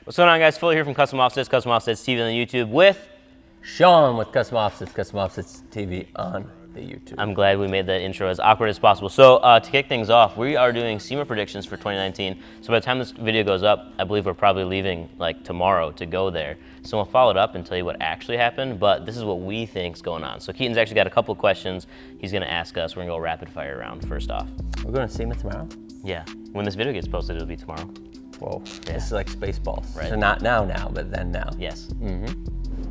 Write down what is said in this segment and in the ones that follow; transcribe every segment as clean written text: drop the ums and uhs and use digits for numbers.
What's going on, guys? Fuller here from Custom Offsets TV on the YouTube with Shawn with Custom Offsets TV on the YouTube. I'm glad we made that intro as awkward as possible. So to kick things off, we are doing SEMA predictions for 2019. So by the time this video goes up, I believe we're probably leaving like tomorrow to go there. So we'll follow it up and tell you what actually happened, but this is what we think's going on. So Keaton's actually got a couple questions he's gonna ask us. We're gonna go rapid fire round first off. We're going to SEMA tomorrow? Yeah, when this video gets posted, it'll be tomorrow. Whoa, yeah. This is like Spaceballs. Right. So not now, but then now. Yes.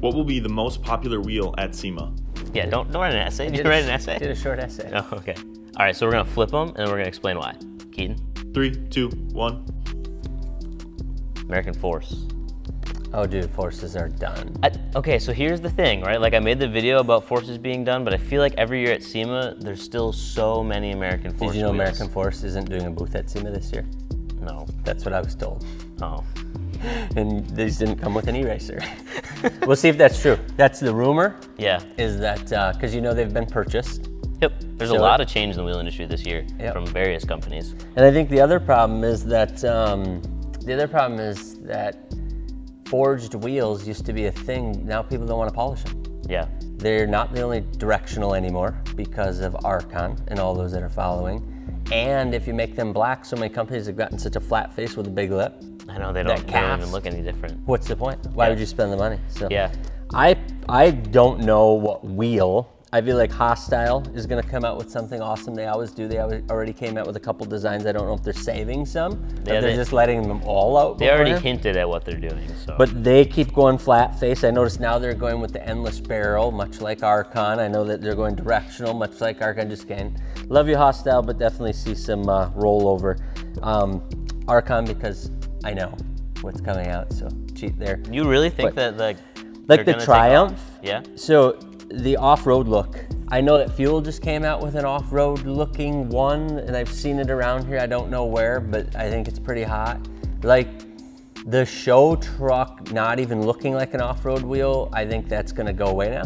What will be the most popular wheel at SEMA? Yeah, don't write an essay. Did you write an essay? I did a short essay. Oh, okay. All right, so we're gonna flip them and then we're gonna explain why. Keaton? 3, 2, 1. American Force. Oh, dude, forces are done. Okay, so here's the thing, right? Like I made the video about forces being done, but I feel like every year at SEMA, there's still so many American Force Did you know wheels. American Force isn't doing a booth at SEMA this year? No. That's what I was told. Oh. And these didn't come with an eraser. We'll see if that's true. That's the rumor. Yeah. Is that, because you know they've been purchased. Yep. There's a lot of change in the wheel industry this year from various companies. And I think the other problem is that forged wheels used to be a thing. Now people don't want to polish them. Yeah. They're not the only directional anymore because of Archon and all those that are following. And if you make them black, so many companies have gotten such a flat face with a big lip. I know, they don't even look any different. What's the point? Why would you spend the money? So Yeah. I don't know what wheel. I feel like Hostile is going to come out with something awesome. They always do. They already came out with a couple designs. I don't know if they're saving some, but they're just letting them all out. They already hinted at what they're doing. So. But they keep going flat face. I noticed now they're going with the endless barrel, much like Archon. I know that they're going directional, much like Archon. Just kidding. Love you, Hostile, but definitely see some rollover. Archon, because I know what's coming out, so cheat there. You really think that like the Triumph? Yeah. So the off-road look. I know that Fuel just came out with an off-road looking one, and I've seen it around here. I don't know where, but I think it's pretty hot. Like the show truck not even looking like an off-road wheel, I think that's gonna go away now.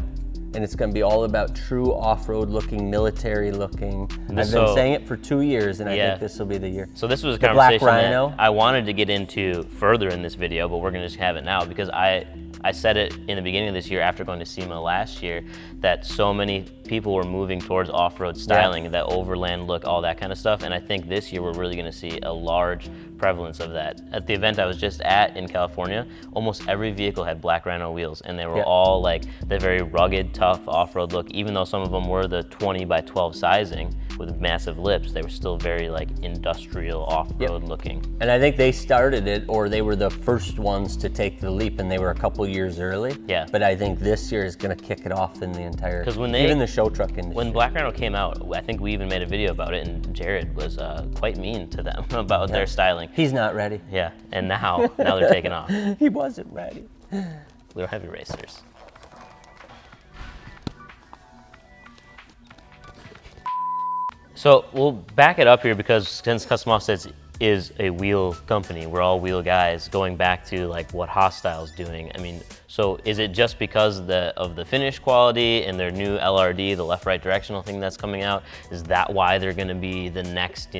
And it's gonna be all about true off-road looking, military looking. I've been saying it for 2 years, and I think this will be the year. So this was a conversation that I wanted to get into further in this video, but we're gonna just have it now because I said it in the beginning of this year after going to SEMA last year that so many people were moving towards off-road styling, that overland look, all that kind of stuff. And I think this year we're really gonna see a large prevalence of that. At the event I was just at in California, almost every vehicle had Black Rhino wheels, and they were all like the very rugged, tough off-road look. Even though some of them were the 20x12 sizing with massive lips, they were still very like industrial off-road looking. And I think they started it, or they were the first ones to take the leap, and they were a couple years early. Yeah. But I think this year is gonna kick it off in the entire, because even the show truck industry. When Black Rhino came out, I think we even made a video about it, and Jared was quite mean to them about their styling. He's not ready. Yeah, and now they're taking off. He wasn't ready. We don't have erasers. So we'll back it up here because since Custom Offsets is a wheel company, we're all wheel guys, going back to like what Hostile's doing. I mean, so is it just because of the finish quality and their new LRD, the left-right directional thing that's coming out? Is that why they're gonna be the next,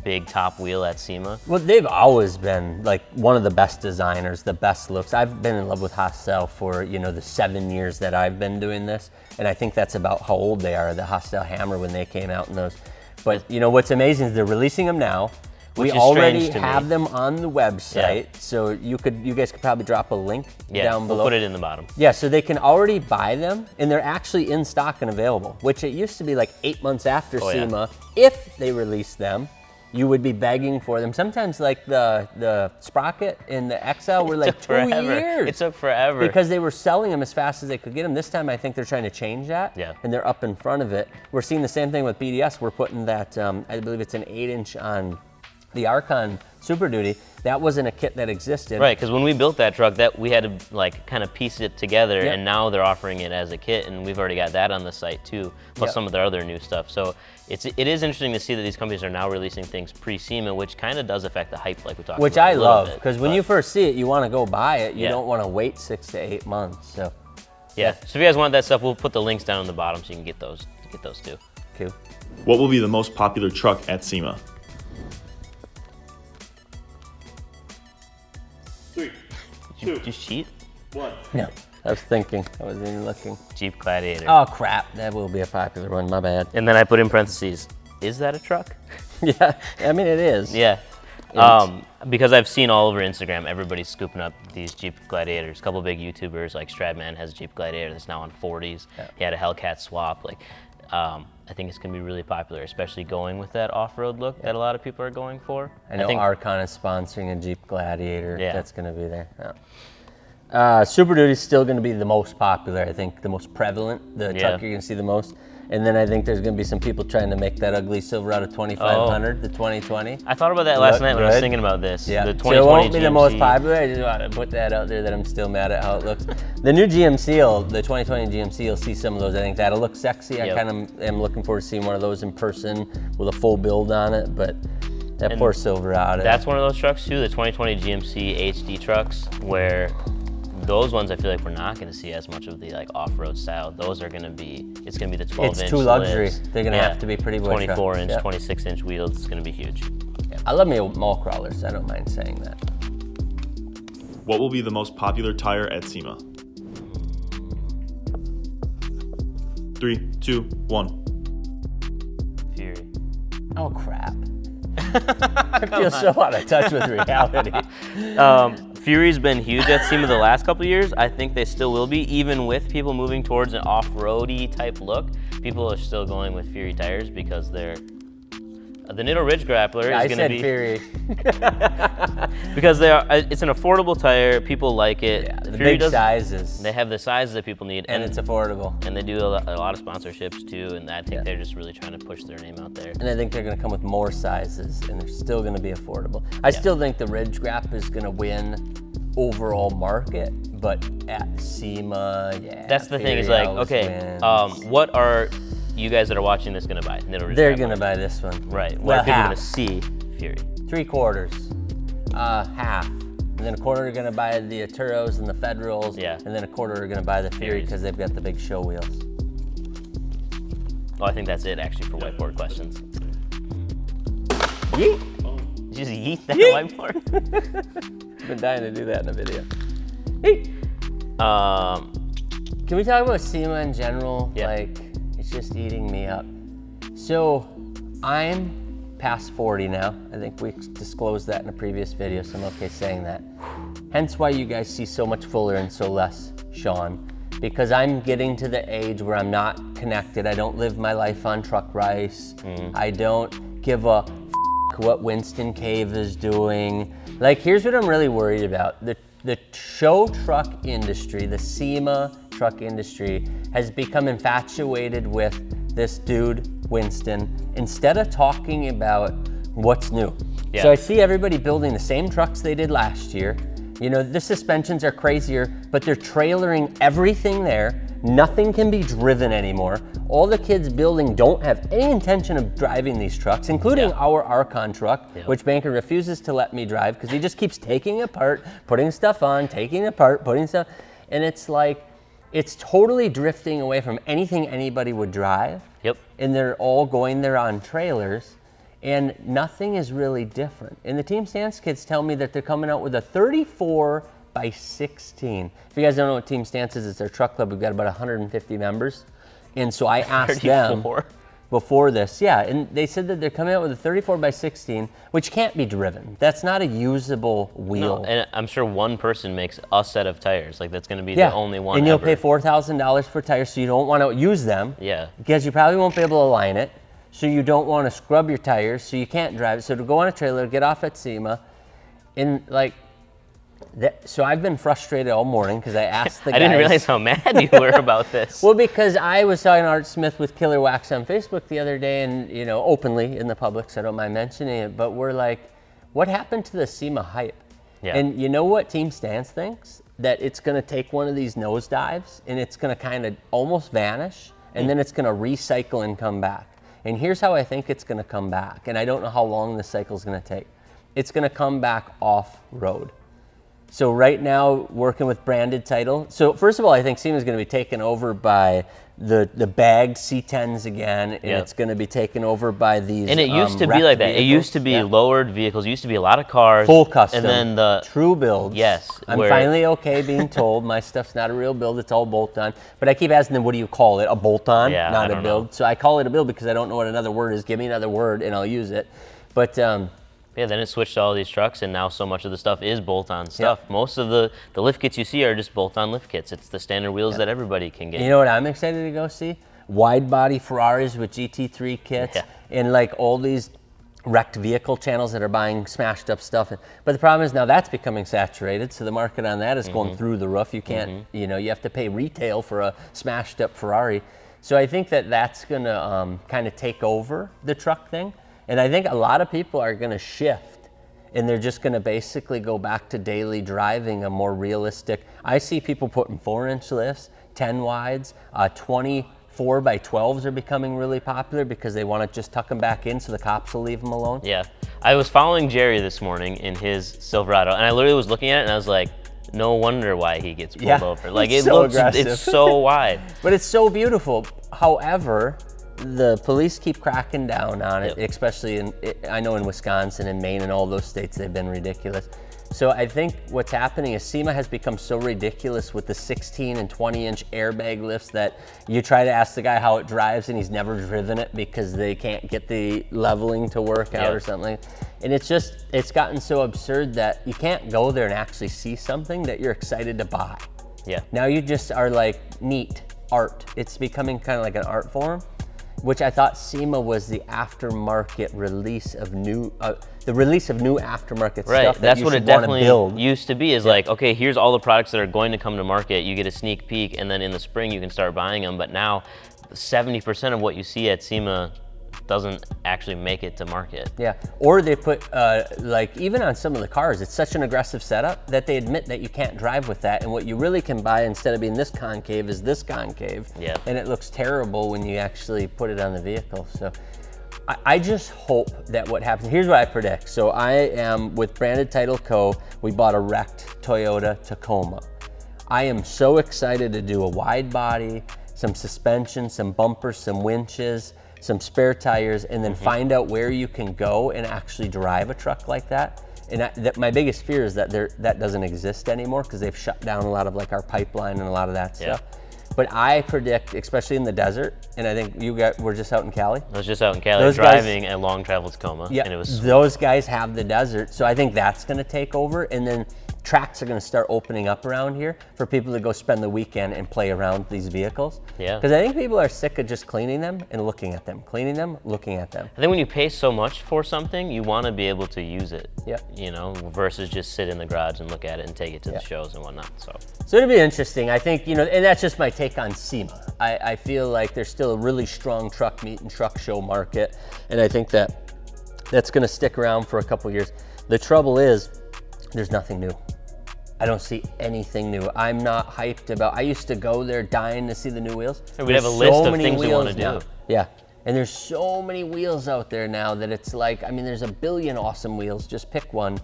big top wheel at SEMA? Well, they've always been like one of the best designers, the best looks. I've been in love with Hostile for, the 7 years that I've been doing this. And I think that's about how old they are, the Hostile Hammer when they came out in those. But what's amazing is they're releasing them now. We already have them on the website, so you guys could probably drop a link down below. We'll put it in the bottom. Yeah, so they can already buy them, and they're actually in stock and available, which it used to be like 8 months after SEMA. If they released them, you would be begging for them. Sometimes like the Sprocket and the XL were like 2 years. It took forever. Because they were selling them as fast as they could get them. This time I think they're trying to change that, and they're up in front of it. We're seeing the same thing with BDS. We're putting that, I believe it's an 8-inch on the Archon Super Duty. That wasn't a kit that existed. Right, because when we built that truck, we had to like kind of piece it together, and now they're offering it as a kit, and we've already got that on the site too, plus some of their other new stuff. So it is interesting to see that these companies are now releasing things pre-SEMA, which kind of does affect the hype, like we talked about. Which I love, because when you first see it, you want to go buy it. You don't want to wait 6 to 8 months. So so if you guys want that stuff, we'll put the links down in the bottom so you can get those too. Cool. What will be the most popular truck at SEMA? 3, Just cheat? No, I was thinking. I wasn't even looking. Jeep Gladiator. Oh, crap. That will be a popular one. My bad. And then I put in parentheses, is that a truck? Yeah, I mean, it is. Yeah. Because I've seen all over Instagram, everybody's scooping up these Jeep Gladiators. A couple big YouTubers, like Stradman has a Jeep Gladiator that's now on 40s. Yeah. He had a Hellcat swap. Like, I think it's going to be really popular, especially going with that off-road look that a lot of people are going for. I know Archon is sponsoring a Jeep Gladiator. Yeah. That's going to be there. Yeah. Super Duty is still going to be the most popular, I think, the most prevalent, the truck you're going to see the most. And then I think there's going to be some people trying to make that ugly Silverado 2500, the 2020. I thought about that last night when I was thinking about this. Yeah. The 2020 so it won't be GMC. the most popular. I just want to put that out there that I'm still mad at how it looks. The new GMC, the 2020 GMC, you'll see some of those. I think that'll look sexy. I kind of am looking forward to seeing one of those in person with a full build on it. But that poor Silverado. That's one of those trucks too, the 2020 GMC HD trucks, where those ones I feel like we're not going to see as much of the like off-road style. Those are going to be, it's going to be the 12-inch. It's too luxury. Lids. They're going to have to be pretty boy 24-inch, trucks. 26-inch wheels. It's going to be huge. Yeah. I love me mall crawlers. I don't mind saying that. What will be the most popular tire at SEMA? 3, 2, 1. Fury. Oh, crap. I feel so out of touch with reality. Fury's been huge at SEMA the last couple of years. I think they still will be, even with people moving towards an off-roady type look. People are still going with Fury tires because they're the Nitto Ridge Grappler is going to be Fury. because they are. It's an affordable tire. People like it. Yeah, the Fury big sizes. They have the sizes that people need, and it's affordable. And they do a lot of sponsorships too. And I think they're just really trying to push their name out there. And I think they're going to come with more sizes, and they're still going to be affordable. I still think the Ridge Grap is going to win overall market, but at SEMA, that's the thing. Is like, okay, what are you guys that are watching this going to buy? They're going to buy this one. Right. What are people going to see? Fury. 3/4, half. And then 1/4 are going to buy the Aturos and the Federals. Yeah. And then 1/4 are going to buy the Fury because they've got the big show wheels. Well, I think that's it actually for whiteboard questions. Yeet. Did you just yeet that whiteboard? I've been dying to do that in a video. Yeet. Can we talk about SEMA in general? Yeah. Like, it's just eating me up. So, I'm past 40 now. I think we disclosed that in a previous video, so I'm okay saying that. Hence why you guys see so much Fuller and so less Shawn. Because I'm getting to the age where I'm not connected. I don't live my life on truck rice. I don't give a what Winston Cave is doing. Like, here's what I'm really worried about. The show truck industry, the SEMA truck industry, has become infatuated with this dude, Winston, instead of talking about what's new. Yeah. So I see everybody building the same trucks they did last year. You know, the suspensions are crazier, but they're trailering everything there. Nothing can be driven anymore. All the kids building don't have any intention of driving these trucks, including our Archon truck, which Banker refuses to let me drive because he just keeps taking it apart, putting stuff on, taking it apart, putting stuff. And it's like, it's totally drifting away from anything anybody would drive. Yep. And they're all going there on trailers. And nothing is really different. And the Team Stance kids tell me that they're coming out with a 34x16. If you guys don't know what Team Stance is, it's our truck club. We've got about 150 members. And so I asked them before this, and they said that they're coming out with a 34x16, which can't be driven. That's not a usable wheel. No, and I'm sure one person makes a set of tires. Like, that's going to be the only one and you'll ever. pay $4,000 for tires, so you don't want to use them. Yeah. Because you probably won't be able to align it. So you don't want to scrub your tires, so you can't drive it. So to go on a trailer, get off at SEMA, and like, so I've been frustrated all morning because I asked the guys. I didn't realize how mad you were about this. Well, because I was talking to Art Smith with Killer Wax on Facebook the other day, and you know, openly in the public, so I don't mind mentioning it. But we're like, what happened to the SEMA hype? Yeah. And you know what Team Stance thinks? That it's going to take one of these nosedives, and it's going to kind of almost vanish, and then it's going to recycle and come back. And here's how I think it's going to come back. And I don't know how long this cycle is going to take. It's going to come back off-road. So right now, working with branded title. So first of all, I think SEMA is going to be taken over by the bagged C10s again, and it's going to be taken over by these. And it used to be like that. It used to be lowered vehicles. It used to be a lot of cars. Full custom. And then the true builds. Yes. I'm finally okay being told my stuff's not a real build. It's all bolt-on. But I keep asking them, what do you call it? A bolt-on, not a build. So I call it a build because I don't know what another word is. Give me another word, and I'll use it. But yeah, then it switched to all these trucks, and now so much of the stuff is bolt-on stuff. Most of the lift kits you see are just bolt-on lift kits. It's the standard wheels that everybody can get. You know what I'm excited to go see? Wide body Ferraris with GT3 kits and like all these wrecked vehicle channels that are buying smashed up stuff. But the problem is now that's becoming saturated, so the market on that is going through the roof. You can't, you know, you have to pay retail for a smashed up Ferrari. So I think that that's gonna kind of take over the truck thing. And I think a lot of people are gonna shift, and they're just gonna basically go back to daily driving a more realistic. I see people putting 4-inch lifts, 10 wides, 24 by 12s are becoming really popular because they wanna just tuck them back in so the cops will leave them alone. Yeah, I was following Jerry this morning in his Silverado, and I literally was looking at it and I was like, no wonder why he gets pulled over. Like it so looks, aggressive. it's so wide. But it's so beautiful. However, the police keep cracking down on it, especially I know in Wisconsin and Maine and all those states, they've been ridiculous. So I think what's happening is SEMA has become so ridiculous with the 16 and 20-inch airbag lifts that you try to ask the guy how it drives and he's never driven it because they can't get the leveling to work out or something. And it's gotten so absurd that you can't go there and actually see something that you're excited to buy. Yeah. Now you just are like, neat, art. It's becoming kind of like an art form, which I thought SEMA was the aftermarket release of new, the release of new aftermarket stuff. That's what it definitely used to be. Is like, okay, here's all the products that are going to come to market. You get a sneak peek, and then in the spring you can start buying them. But now, 70% of what you see at SEMA doesn't actually make it to market. Yeah, or they put, like even on some of the cars, it's such an aggressive setup that they admit that you can't drive with that. And what you really can buy instead of being this concave is this concave. Yeah. And it looks terrible when you actually put it on the vehicle. So I just hope that what happens, here's what I predict. So I am with Branded Title Co. We bought a wrecked Toyota Tacoma. I am so excited to do a wide body, some suspension, some bumpers, some winches, some spare tires, and then find out where you can go and actually drive a truck like that. And my biggest fear is that that doesn't exist anymore because they've shut down a lot of like our pipeline and a lot of that stuff. But I predict, especially in the desert, and I think we're just out in Cali. I was just out in Cali driving a long travel Tacoma. Yeah, and it was those guys have the desert, so I think that's gonna take over, and then tracks are gonna start opening up around here for people to go spend the weekend and play around these vehicles. Yeah. Because I think people are sick of just cleaning them and looking at them, cleaning them, looking at them. I think when you pay so much for something, you want to be able to use it. Yeah. You know, versus just sit in the garage and look at it and take it to the shows and whatnot. So it'll be interesting. I think, you know, and that's just my take on SEMA. I feel like there's still a really strong truck meet and truck show market, and I think that's gonna stick around for a couple years. The trouble is, there's nothing new. I don't see anything new. I'm not hyped about, I used to go there dying to see the new wheels. And we'd have a list of things we want to do. Yeah, and there's so many wheels out there now that it's like, I mean, there's a billion awesome wheels, just pick one.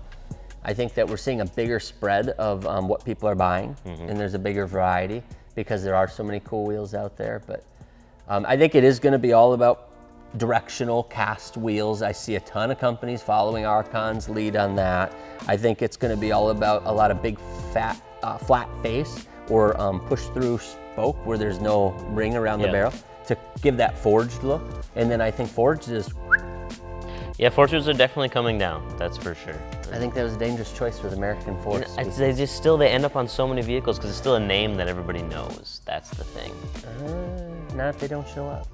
I think that we're seeing a bigger spread of what people are buying, and there's a bigger variety because there are so many cool wheels out there. But I think it is gonna be all about directional cast wheels. I see a ton of companies following Arcon's lead on that. I think it's going to be all about a lot of big fat flat face or push through spoke where there's no ring around the barrel to give that forged look. And then I think forged is forgers are definitely coming down, that's for sure. I think that was a dangerous choice with American Forged. They end up on so many vehicles because it's still a name that everybody knows. That's the thing. Not if they don't show up.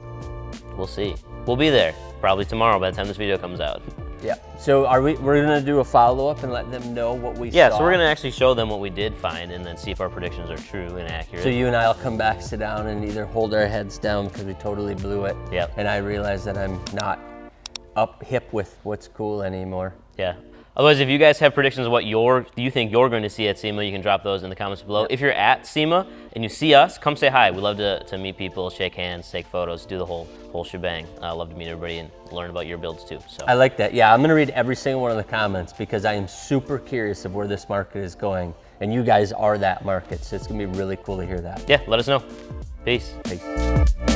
We'll see. We'll be there probably tomorrow by the time this video comes out. Yeah. So we're gonna do a follow-up and let them know what we saw. Yeah, so we're gonna actually show them what we did find and then see if our predictions are true and accurate. So you and I will come back, sit down, and either hold our heads down because we totally blew it. Yep. And I realize that I'm not up hip with what's cool anymore. Yeah. Otherwise, if you guys have predictions of what you think you're going to see at SEMA, you can drop those in the comments below. If you're at SEMA and you see us, come say hi. We love to meet people, shake hands, take photos, do the whole shebang. I love to meet everybody and learn about your builds too. So I like that. Yeah, I'm gonna read every single one of the comments because I am super curious of where this market is going. And you guys are that market, so it's gonna be really cool to hear that. yeah, let us know. Peace. Peace.